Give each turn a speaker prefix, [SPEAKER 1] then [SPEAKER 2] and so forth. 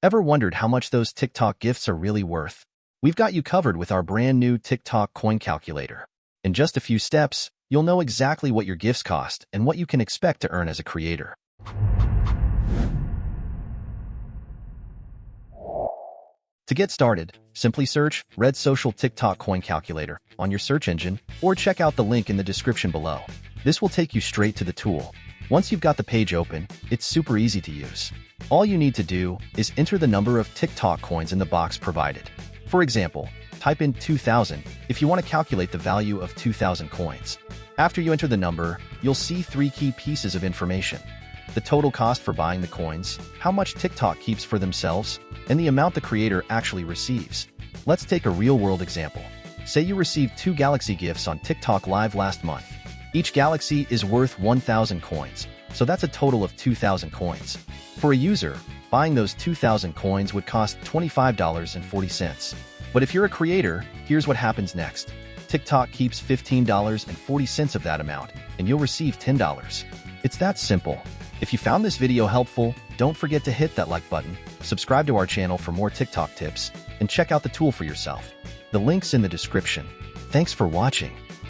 [SPEAKER 1] Ever wondered how much those TikTok gifts are really worth? We've got you covered with our brand new TikTok coin calculator. In just a few steps, you'll know exactly what your gifts cost and what you can expect to earn as a creator. To get started, simply search RedSocial TikTok coin calculator on your search engine or check out the link in the description below. This will take you straight to the tool. Once you've got the page open, it's super easy to use. All you need to do is enter the number of TikTok coins in the box provided. For example, type in 2000 if you want to calculate the value of 2000 coins. After you enter the number, you'll see three key pieces of information: the total cost for buying the coins, how much TikTok keeps for themselves, and the amount the creator actually receives. Let's take a real-world example. Say you received 2 Galaxy gifts on TikTok Live last month. Each Galaxy is worth 1,000 coins, so that's a total of 2,000 coins. For a user, buying those 2,000 coins would cost $25.40. But if you're a creator, here's what happens next. TikTok keeps $15.40 of that amount, and you'll receive $10. It's that simple. If you found this video helpful, don't forget to hit that like button, subscribe to our channel for more TikTok tips, and check out the tool for yourself. The link's in the description. Thanks for watching.